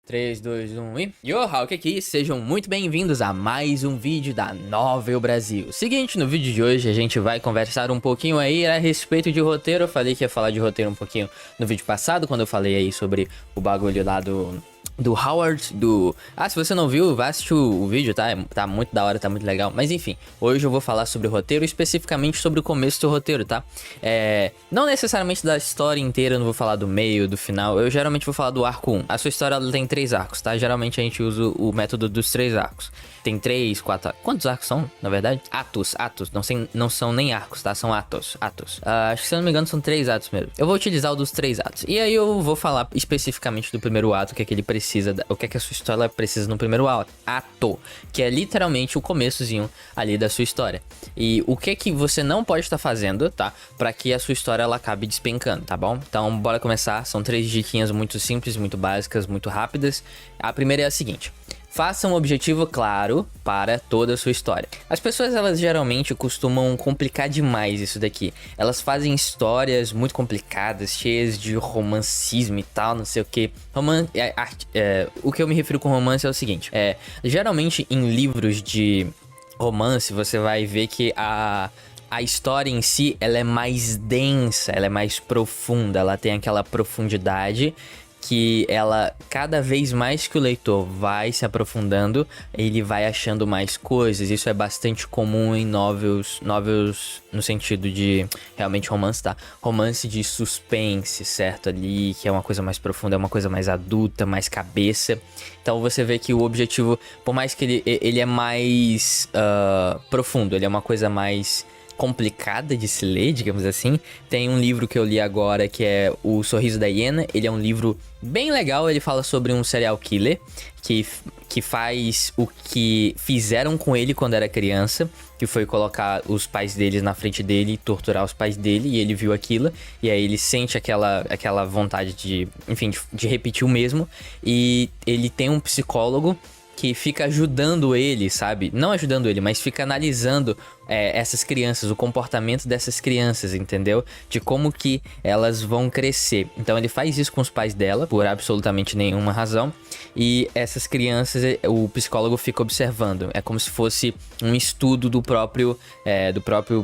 3, 2, 1 e... Yo, Hulk aqui, sejam muito bem-vindos a mais um vídeo da Novel Brasil. Seguinte, no vídeo de hoje a gente vai conversar um pouquinho aí a respeito de roteiro. Eu falei que ia falar de roteiro um pouquinho no vídeo passado, quando eu falei aí sobre o bagulho lá do Howard, se você não viu, vai assistir o vídeo, tá? Tá muito da hora, tá muito legal. Mas enfim, hoje eu vou falar sobre o roteiro, especificamente sobre o começo do roteiro, tá? Não necessariamente da história inteira, eu não vou falar do meio, do final. Eu geralmente vou falar do arco 1. A sua história ela tem 3 arcos, tá? Geralmente a gente usa o método dos 3 arcos. Tem 3, 4... Quantos arcos são, na verdade? Atos. Não são nem arcos, tá? São atos. Acho que, se eu não me engano, são 3 atos mesmo. Eu vou utilizar o dos 3 atos. E aí eu vou falar especificamente do primeiro ato, o que é que ele precisa, o que é que a sua história precisa no primeiro ato, que é literalmente o começozinho ali da sua história. E o que é que você não pode estar fazendo, tá? Pra que a sua história ela acabe despencando, tá bom? Então, bora começar. São 3 diquinhas muito simples, muito básicas, muito rápidas. A primeira é a seguinte: faça um objetivo claro para toda a sua história. As pessoas, elas geralmente costumam complicar demais isso daqui. Elas fazem histórias muito complicadas, cheias de romancismo e tal, não sei o que. O que eu me refiro com romance é o seguinte: geralmente em livros de romance você vai ver que a história em si, ela é mais densa, ela é mais profunda, ela tem aquela profundidade que ela, cada vez mais que o leitor vai se aprofundando, ele vai achando mais coisas. Isso é bastante comum em novels no sentido de realmente romance, tá? Romance de suspense, certo? Ali, que é uma coisa mais profunda, é uma coisa mais adulta, mais cabeça. Então você vê que o objetivo, por mais que ele é mais profundo, ele é uma coisa mais complicada de se ler, digamos assim. Tem um livro que eu li agora que é O Sorriso da Hiena. Ele é um livro bem legal, ele fala sobre um serial killer que faz o que fizeram com ele quando era criança, que foi colocar os pais deles na frente dele e torturar os pais dele, e ele viu aquilo, e aí ele sente aquela vontade de repetir o mesmo, e ele tem um psicólogo que fica ajudando ele, sabe? Não ajudando ele, mas fica analisando essas crianças, o comportamento dessas crianças, entendeu? De como que elas vão crescer. Então ele faz isso com os pais dela, por absolutamente nenhuma razão. E essas crianças, o psicólogo fica observando. É como se fosse um estudo do próprio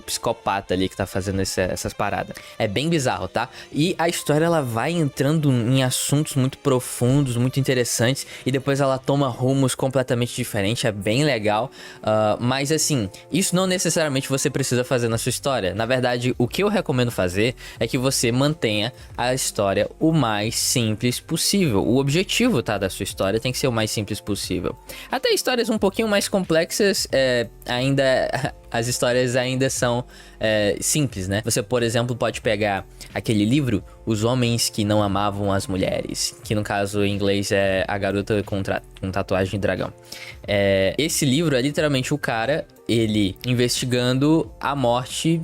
psicopata ali que tá fazendo essas paradas. É bem bizarro, tá? E a história, ela vai entrando em assuntos muito profundos, muito interessantes. E depois ela toma rumos completamente diferentes. É bem legal. Mas assim, isso não necessariamente você precisa fazer na sua história. Na verdade, o que eu recomendo fazer é que você mantenha a história o mais simples possível. O objetivo, tá, da sua história tem que ser o mais simples possível. Até histórias um pouquinho mais complexas, as histórias ainda são simples, né? Você, por exemplo, pode pegar aquele livro Os Homens que Não Amavam as Mulheres, que no caso em inglês é A Garota com Tatuagem de Dragão. Esse livro é literalmente o cara, ele investigando a morte,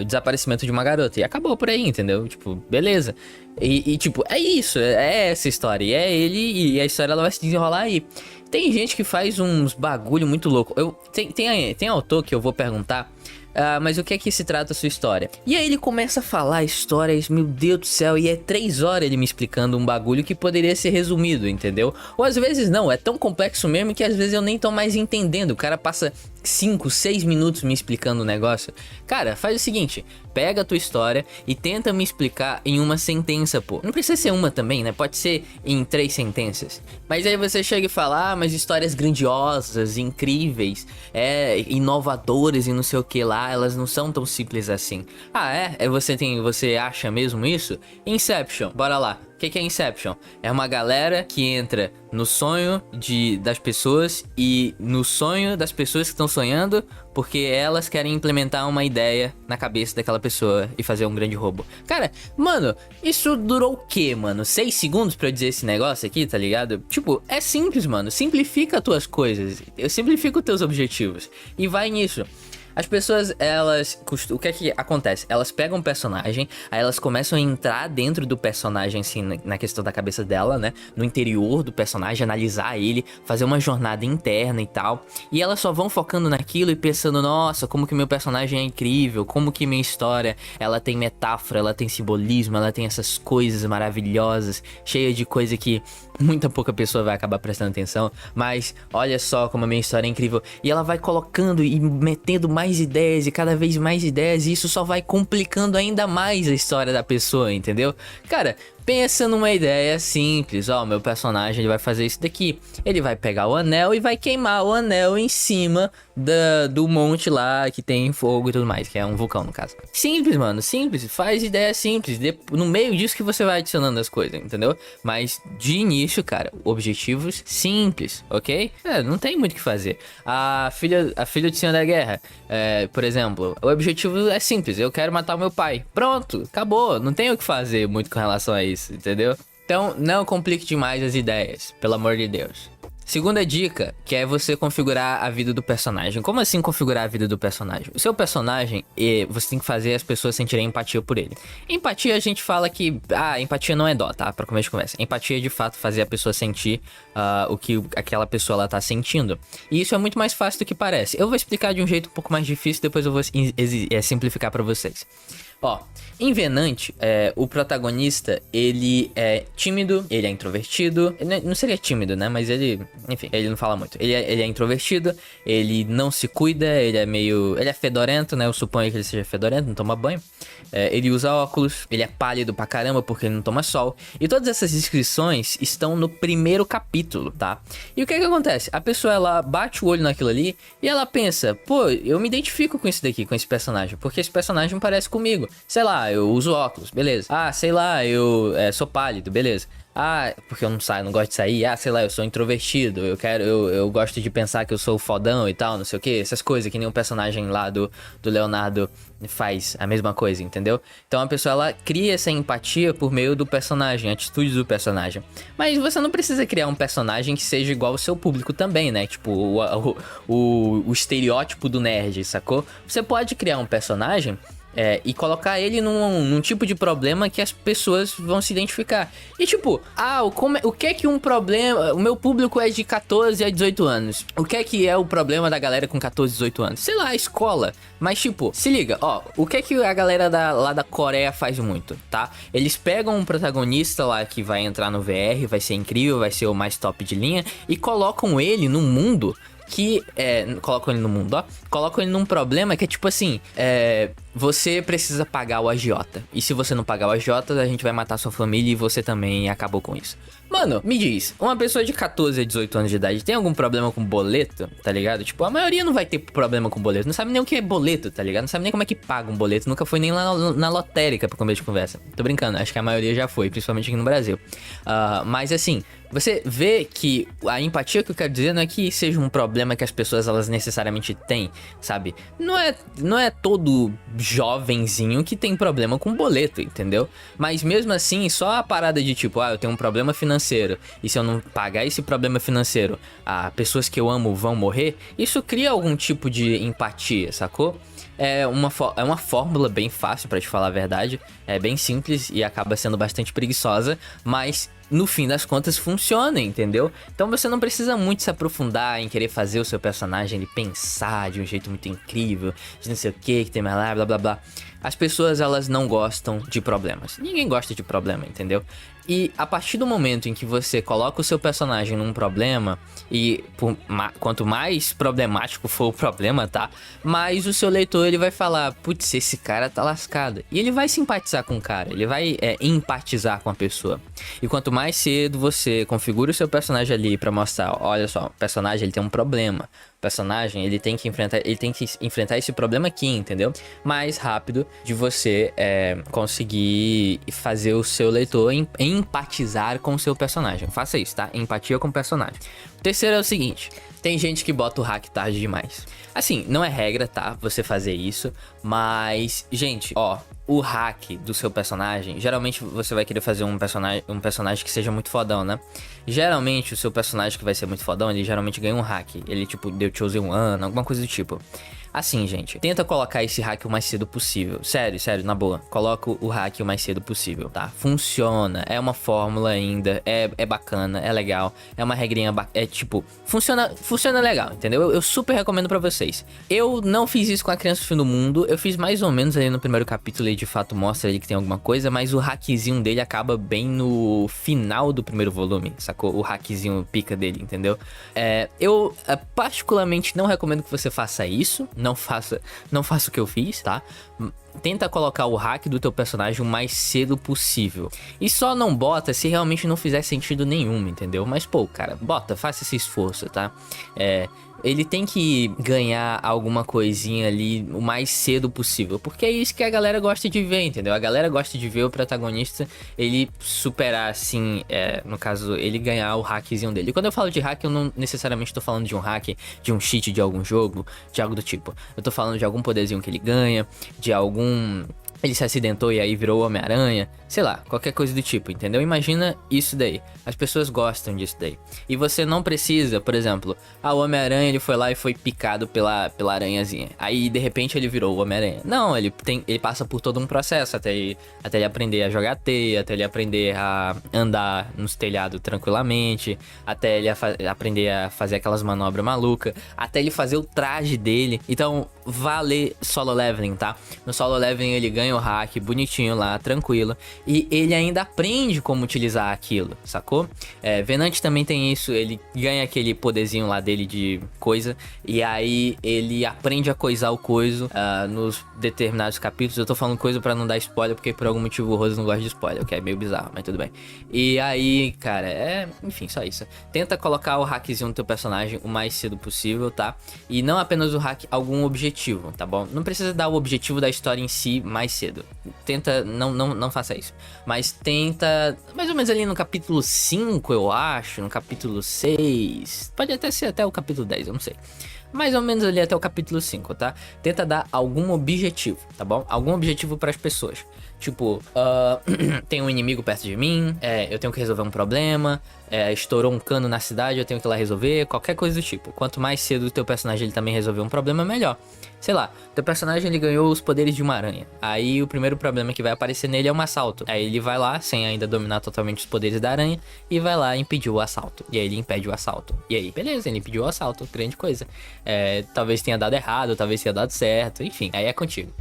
o desaparecimento de uma garota, e acabou por aí, entendeu? Tipo, beleza. E tipo, é isso, é essa história, e é ele, e a história ela vai se desenrolar aí. Tem gente que faz uns bagulho muito louco. Tem autor que eu vou perguntar, mas o que é que se trata a sua história? E aí ele começa a falar histórias, meu Deus do céu, e é 3 horas ele me explicando um bagulho que poderia ser resumido, entendeu? Ou às vezes não, é tão complexo mesmo que às vezes eu nem tô mais entendendo. O cara passa 5, 6 minutos me explicando o negócio. Cara, faz o seguinte: pega a tua história e tenta me explicar em uma sentença, pô. Não precisa ser uma também, né? Pode ser em 3 sentenças. Mas aí você chega e fala, mas histórias grandiosas, incríveis, inovadoras e não sei o que lá, elas não são tão simples assim. Você acha mesmo isso? Inception, bora lá. O que é Inception? É uma galera que entra no sonho das pessoas e no sonho das pessoas que estão sonhando, porque elas querem implementar uma ideia na cabeça daquela pessoa e fazer um grande roubo. Cara, mano, isso durou o quê, mano? 6 segundos pra eu dizer esse negócio aqui, tá ligado? Tipo, é simples, mano. Simplifica as tuas coisas. Eu simplifico os teus objetivos. E vai nisso. As pessoas, o que é que acontece? Elas pegam um personagem, aí elas começam a entrar dentro do personagem, assim, na questão da cabeça dela, né? No interior do personagem, analisar ele, fazer uma jornada interna e tal. E elas só vão focando naquilo e pensando, nossa, como que meu personagem é incrível, como que minha história, ela tem metáfora, ela tem simbolismo, ela tem essas coisas maravilhosas, cheia de coisa que muita pouca pessoa vai acabar prestando atenção, mas olha só como a minha história é incrível. E ela vai colocando e metendo mais ideias e cada vez mais ideias, e isso só vai complicando ainda mais a história da pessoa, entendeu? Cara, pensa numa ideia simples, ó, meu personagem ele vai fazer isso daqui, ele vai pegar o anel e vai queimar o anel em cima do monte lá que tem fogo e tudo mais, que é um vulcão no caso. Simples, mano, simples, faz ideia simples, no meio disso que você vai adicionando as coisas, entendeu? Mas de início, cara, objetivos simples, ok? Não tem muito o que fazer. A filha do Senhor da Guerra, por exemplo, o objetivo é simples, eu quero matar o meu pai. Pronto, acabou, não tem o que fazer muito com relação a isso, entendeu? Então, não complique demais as ideias, pelo amor de Deus. Segunda dica, que é você configurar a vida do personagem. Como assim configurar a vida do personagem? O seu personagem, você tem que fazer as pessoas sentirem empatia por ele. Empatia, a gente fala que... empatia não é dó, tá? Pra começo de conversa. Empatia é, de fato, fazer a pessoa sentir o que aquela pessoa ela tá sentindo. E isso é muito mais fácil do que parece. Eu vou explicar de um jeito um pouco mais difícil, depois eu vou simplificar pra vocês. Ó, em Venant, o protagonista, ele é tímido, ele é introvertido. Não seria tímido, né? Mas ele, enfim, ele não fala muito. Ele é introvertido, ele não se cuida, ele é fedorento, né? Eu suponho que ele seja fedorento, não toma banho. Ele usa óculos, ele é pálido pra caramba porque ele não toma sol. E todas essas descrições estão no primeiro capítulo, tá? E o que acontece? A pessoa, ela bate o olho naquilo ali e ela pensa, pô, eu me identifico com isso daqui, com esse personagem, porque esse personagem parece comigo. Sei lá, eu uso óculos, beleza. Sei lá, eu sou pálido, beleza. Porque eu não saio, não gosto de sair. Sei lá, eu sou introvertido. Eu gosto de pensar que eu sou fodão e tal, não sei o que. Essas coisas que nem um personagem lá do Leonardo faz a mesma coisa, entendeu? Então a pessoa, ela cria essa empatia por meio do personagem, atitudes do personagem. Mas você não precisa criar um personagem que seja igual ao seu público também, né? Tipo, o estereótipo do nerd, sacou? Você pode criar um personagem e colocar ele num tipo de problema que as pessoas vão se identificar. E tipo, o que é que um problema... O meu público é de 14 a 18 anos. O que é o problema da galera com 14 a 18 anos? Sei lá, a escola. Mas tipo, se liga, ó, o que é que a galera lá da Coreia faz muito, tá? Eles pegam um protagonista lá que vai entrar no VR, vai ser incrível, vai ser o mais top de linha, e colocam ele num mundo que colocam ele no mundo, ó. Colocam ele num problema que é tipo assim, você precisa pagar o agiota. E se você não pagar o agiota, a gente vai matar sua família e você também acabou com isso. Mano, me diz, uma pessoa de 14 a 18 anos de idade tem algum problema com boleto, tá ligado? Tipo, a maioria não vai ter problema com boleto. Não sabe nem o que é boleto, tá ligado? Não sabe nem como é que paga um boleto. Nunca foi nem lá na lotérica pra começo de conversa. Tô brincando, acho que a maioria já foi, principalmente aqui no Brasil. Mas assim, você vê que a empatia que eu quero dizer não é que seja um problema que as pessoas, elas necessariamente têm, sabe? Não é todo jovenzinho que tem problema com boleto, entendeu? Mas mesmo assim, só a parada de tipo, eu tenho um problema financeiro, e se eu não pagar esse problema financeiro, pessoas que eu amo vão morrer, isso cria algum tipo de empatia, sacou? É uma fórmula bem fácil, pra te falar a verdade. É bem simples e acaba sendo bastante preguiçosa, mas no fim das contas funciona, entendeu? Então você não precisa muito se aprofundar em querer fazer o seu personagem ele pensar de um jeito muito incrível, de não sei o que tem mais lá, blá blá blá. As pessoas, elas não gostam de problemas. Ninguém gosta de problema, entendeu? E a partir do momento em que você coloca o seu personagem num problema, e quanto mais problemático for o problema, tá? Mais o seu leitor, ele vai falar, putz, esse cara tá lascado. E ele vai simpatizar com o cara, ele vai empatizar com a pessoa. E quanto mais cedo você configura o seu personagem ali pra mostrar, olha só, o personagem ele tem um problema. O personagem, ele tem que enfrentar esse problema aqui, entendeu? Mais rápido de você conseguir fazer o seu leitor empatizar com o seu personagem. Faça isso, tá? Empatia com o personagem. O terceiro é o seguinte: tem gente que bota o hack tarde demais. Assim, não é regra, tá? Você fazer isso. Mas, gente, ó, o hack do seu personagem, geralmente você vai querer fazer um personagem que seja muito fodão, né? Geralmente o seu personagem que vai ser muito fodão, ele geralmente ganha um hack. Ele, tipo, deu Chosen One, alguma coisa do tipo. Assim, gente, tenta colocar esse hack o mais cedo possível. Sério, sério, na boa. Coloca o hack o mais cedo possível, tá? Funciona, é uma fórmula ainda, é bacana, é legal, é uma regrinha, tipo, funciona legal, entendeu? Eu super recomendo pra vocês. Eu não fiz isso com a Criança do Fim do Mundo, eu fiz mais ou menos ali no primeiro capítulo e de fato mostra ali que tem alguma coisa, mas o hackzinho dele acaba bem no final do primeiro volume, sacou? O hackzinho pica dele, entendeu? Eu particularmente não recomendo que você faça isso, não faça o que eu fiz, tá? Tenta colocar o hack do teu personagem o mais cedo possível. E só não bota se realmente não fizer sentido nenhum, entendeu? Mas, pô, cara, faça esse esforço, tá? Ele tem que ganhar alguma coisinha ali o mais cedo possível, porque é isso que a galera gosta de ver, entendeu? A galera gosta de ver o protagonista, ele superar, assim, no caso, ele ganhar o hackzinho dele. E quando eu falo de hack, eu não necessariamente tô falando de um hack, de um cheat de algum jogo, de algo do tipo. Eu tô falando de algum poderzinho que ele ganha, de algum... Ele se acidentou e aí virou Homem-Aranha, sei lá, qualquer coisa do tipo, entendeu? Imagina isso daí, as pessoas gostam disso daí. E você não precisa, por exemplo, o Homem-Aranha ele foi lá e foi picado pela aranhazinha. Aí de repente ele virou o Homem-Aranha. Não, ele passa por todo um processo até ele aprender a jogar teia, até ele aprender a andar nos telhados tranquilamente, até ele aprender a fazer aquelas manobras malucas, até ele fazer o traje dele. Então, vale Solo Leveling, tá? No Solo Leveling ele ganha o hack bonitinho lá, tranquilo, e ele ainda aprende como utilizar aquilo, sacou? Venant também tem isso, ele ganha aquele poderzinho lá dele de coisa, e aí ele aprende a coisar o coiso nos determinados capítulos. Eu tô falando coisa pra não dar spoiler, porque por algum motivo o Rose não gosta de spoiler, o que é meio bizarro, mas tudo bem. E aí, cara, enfim, só isso. Tenta colocar o hackzinho no teu personagem o mais cedo possível, tá? E não apenas o hack, algum objetivo, tá bom? Não precisa dar o objetivo da história em si mais cedo. Tenta, não faça isso. Mas tenta, mais ou menos ali no capítulo 5, eu acho, no capítulo 6. Pode até ser até o capítulo 10, eu não sei. Mais ou menos ali até o capítulo 5, tá? Tenta dar algum objetivo, tá bom? Algum objetivo para as pessoas. Tipo, tem um inimigo perto de mim, eu tenho que resolver um problema, estourou um cano na cidade, eu tenho que ir lá resolver, qualquer coisa do tipo. Quanto mais cedo o teu personagem ele também resolver um problema, melhor. Sei lá, teu personagem ele ganhou os poderes de uma aranha. Aí o primeiro problema que vai aparecer nele é um assalto. Aí ele vai lá, sem ainda dominar totalmente os poderes da aranha, e vai lá impedir o assalto. E aí ele impede o assalto. E aí, beleza, ele impediu o assalto, grande coisa. Talvez tenha dado errado, talvez tenha dado certo, enfim, aí é contigo.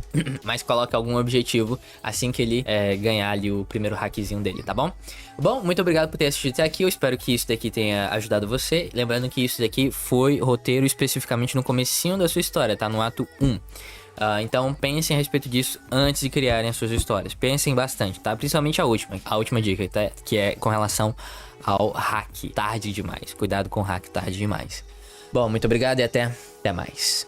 Mas coloca algum objetivo assim que ele ganhar ali o primeiro hackzinho dele, tá bom? Bom, muito obrigado por ter assistido até aqui, eu espero que isso daqui tenha ajudado você. Lembrando que isso daqui foi roteiro especificamente no comecinho da sua história, tá? No ato 1. Então pensem a respeito disso antes de criarem as suas histórias. Pensem bastante, tá? Principalmente a última dica, tá? Que é com relação ao hack tarde demais. Cuidado com o hack tarde demais. Bom, muito obrigado e até mais.